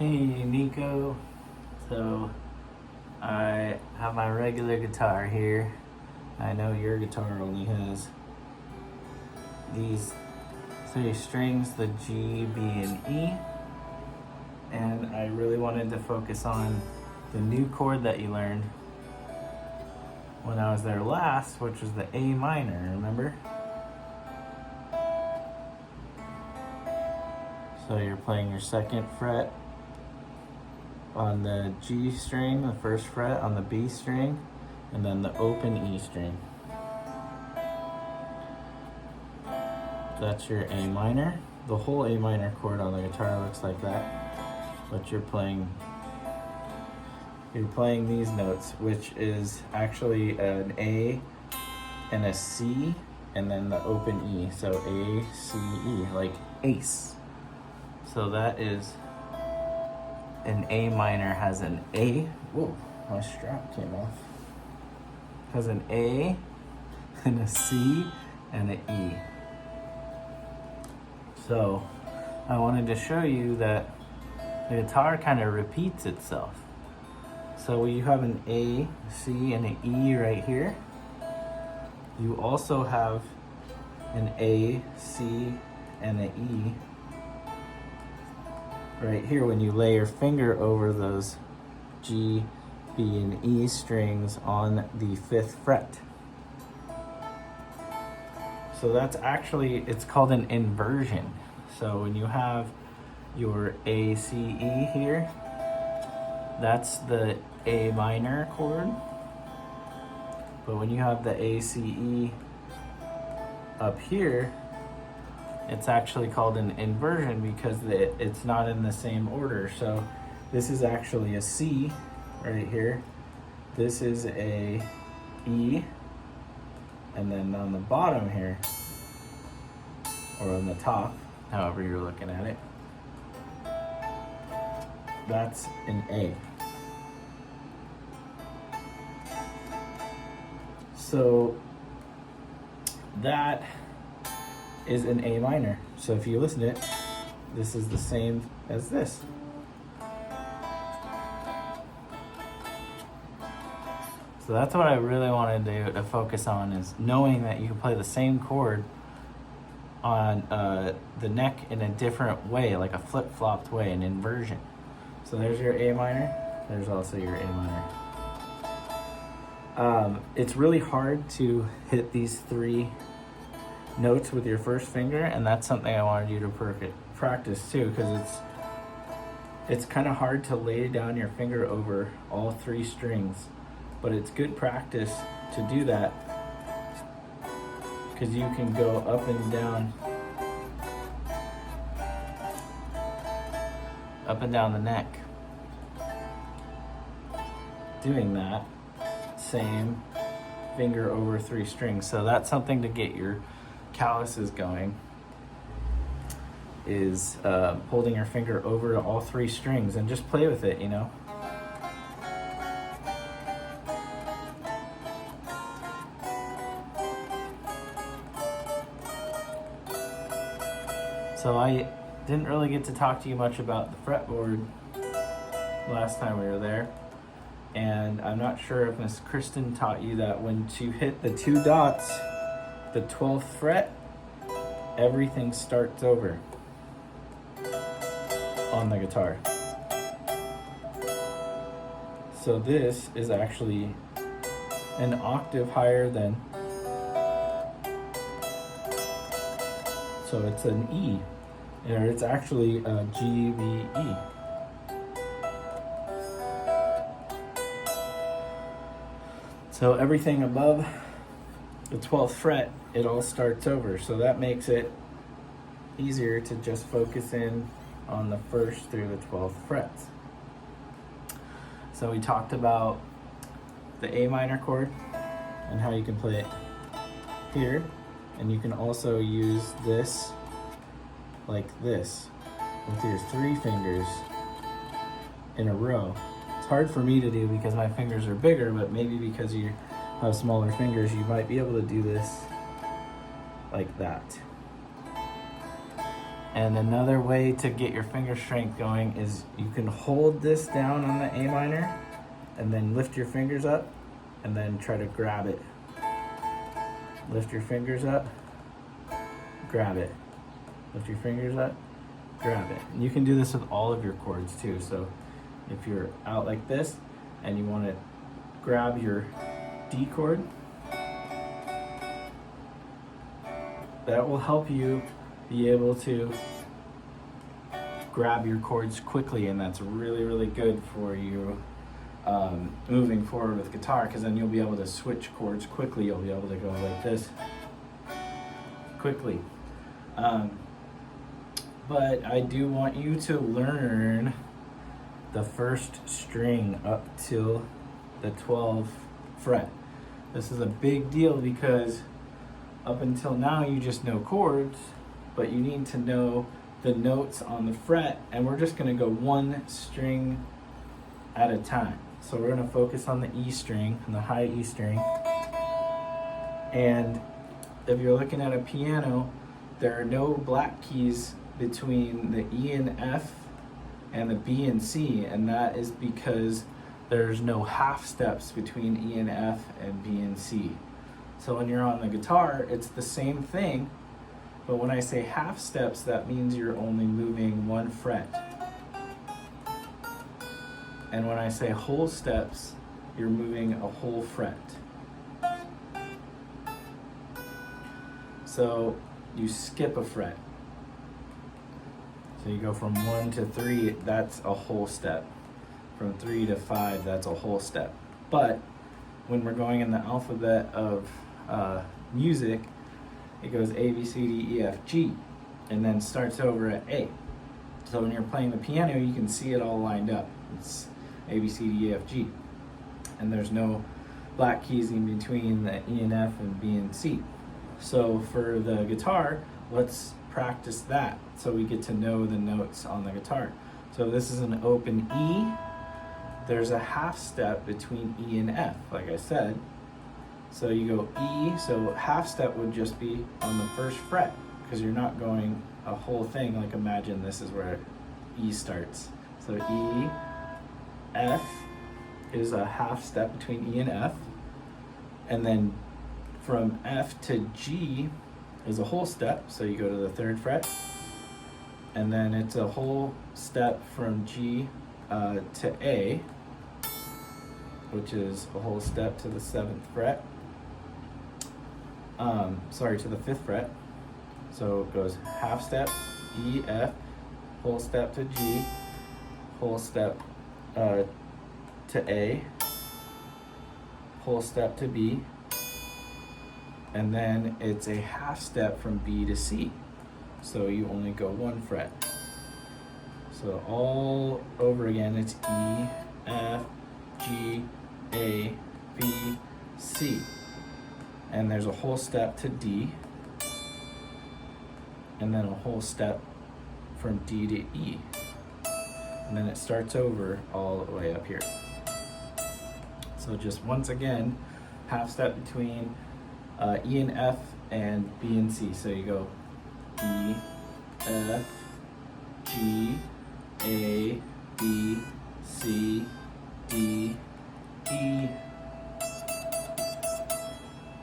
Hey Nico, so I have my regular guitar here. I know your guitar only has these three strings, the G, B, and E, and I really wanted to focus on the new chord that you learned when I was there last, which was the A minor, remember? So you're playing your second fret on the G string, the first fret on the B string, and then the open E string. That's your A minor. The whole A minor chord on the guitar looks like that, but you're playing these notes, which is actually an A and a C, and then the open E. So A, C, E, like ace. So that is an A minor has an A. Whoa, my strap came off. Has an A and a C and an E. So I wanted to show you that the guitar kind of repeats itself. So you have an A, C, and an E right here. You also have an A, C, and an E right here when you lay your finger over those G, B, and E strings on the 5th fret. So that's actually, it's called an inversion. So when you have your A, C, E here, that's the A minor chord. But when you have the A, C, E up here, it's actually called an inversion because it's not in the same order. So this is actually a C right here. This is a E. And then on the bottom here, or on the top, however you're looking at it, that's an A. So that is an A minor. So if you listen to it, this is the same as this. So that's what I really wanted to focus on, is knowing that you can play the same chord on the neck in a different way, like a flip-flopped way, an inversion. So there's your A minor, there's also your A minor. It's really hard to hit these 3 notes with your first finger, and that's something I wanted you to practice too, because it's kind of hard to lay down your finger over all 3 strings, but it's good practice to do that because you can go up and down the neck doing that same finger over 3 strings. So that's something to get your calluses going, is holding your finger over all 3 strings and just play with it, you know. So I didn't really get to talk to you much about the fretboard last time we were there, and I'm not sure if Miss Kristen taught you that when you hit the 2 dots, the 12th fret, everything starts over on the guitar. So this is actually an octave higher than, so it's an E, or it's actually a G, B, E. So everything above the 12th fret, it all starts over. So that makes it easier to just focus in on the 1st through the 12th frets. So we talked about the A minor chord and how you can play it here, and you can also use this like this with your 3 fingers in a row. It's hard for me to do because my fingers are bigger, but maybe because you have smaller fingers, you might be able to do this like that. And another way to get your finger strength going is you can hold this down on the A minor and then lift your fingers up and then try to grab it. Lift your fingers up, grab it. Lift your fingers up, grab it. And you can do this with all of your chords too. So if you're out like this and you want to grab your D chord, that will help you be able to grab your chords quickly, and that's really, really good for you moving forward with guitar, because then you'll be able to switch chords quickly. You'll be able to go like this quickly. But I do want you to learn the first string up till the 12th fret. This is a big deal because up until now you just know chords, but you need to know the notes on the fret, and we're just going to go one string at a time. So we're going to focus on the E string, and the high E string. And if you're looking at a piano, there are no black keys between the E and F and the B and C, and that is because there's no half steps between E and F and B and C. So when you're on the guitar, it's the same thing, but when I say half steps, that means you're only moving one fret. And when I say whole steps, you're moving a whole fret. So you skip a fret. So you go from 1 to 3, that's a whole step. From 3 to 5, that's a whole step. But when we're going in the alphabet of music, it goes A, B, C, D, E, F, G, and then starts over at A. So when you're playing the piano, you can see it all lined up. It's A, B, C, D, E, F, G. And there's no black keys in between the E and F and B and C. So for the guitar, let's practice that so we get to know the notes on the guitar. So this is an open E. There's a half step between E and F, like I said. So you go E, so half step would just be on the first fret, because you're not going a whole thing. Like imagine this is where E starts. So E, F is a half step between E and F. And then from F to G is a whole step, so you go to the 3rd fret. And then it's a whole step from G to A, which is a whole step to the 7th fret. To the 5th fret. So it goes half step, E, F, whole step to G, whole step to A, whole step to B, and then it's a half step from B to C. So you only go one fret. So all over again, it's E, F, G, A, B, C. And there's a whole step to D, and then a whole step from D to E. And then it starts over all the way up here. So just once again, half step between E and F and B and C. So you go E, F, G, A, B, C, D, E.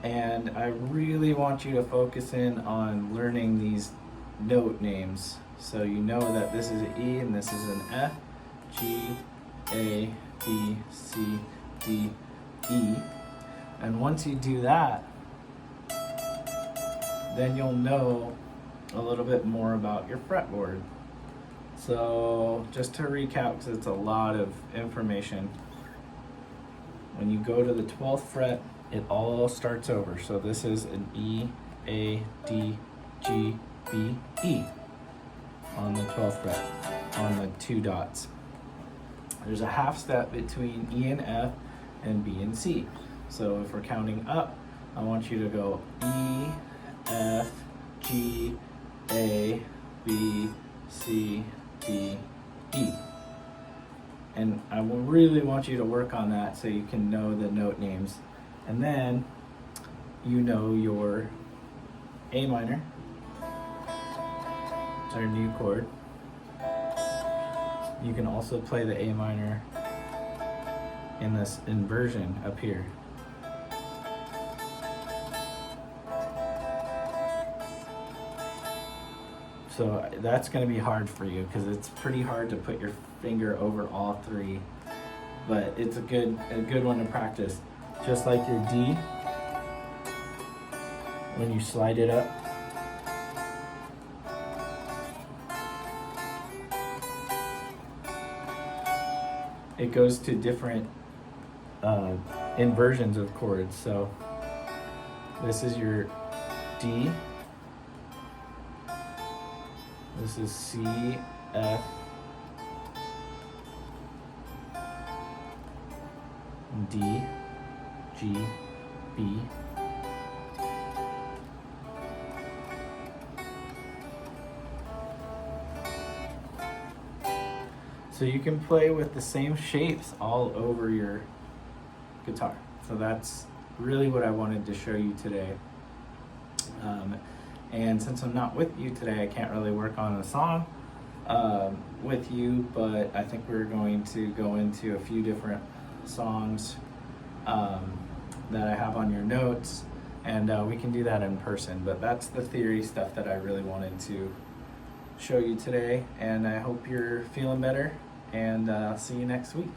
And I really want you to focus in on learning these note names. So you know that this is an E and this is an F, G, A, B, C, D, E. And once you do that, then you'll know a little bit more about your fretboard. So just to recap, because it's a lot of information, when you go to the 12th fret, it all starts over. So this is an E, A, D, G, B, E on the 12th fret, on the 2 dots. There's a half step between E and F and B and C. So if we're counting up, I want you to go E, F, G, A, B, C, D, E. And I will really want you to work on that so you can know the note names. And then you know your A minor. our new chord. You can also play the A minor in this inversion up here. So that's going to be hard for you because it's pretty hard to put your finger over all three, but it's a good one to practice. Just like your D, when you slide it up, it goes to different inversions of chords. So this is your D. This is C, F, D, G, B. So you can play with the same shapes all over your guitar. So that's really what I wanted to show you today. And since I'm not with you today, I can't really work on a song with you, but I think we're going to go into a few different songs that I have on your notes, and we can do that in person. But that's the theory stuff that I really wanted to show you today, and I hope you're feeling better, and see you next week.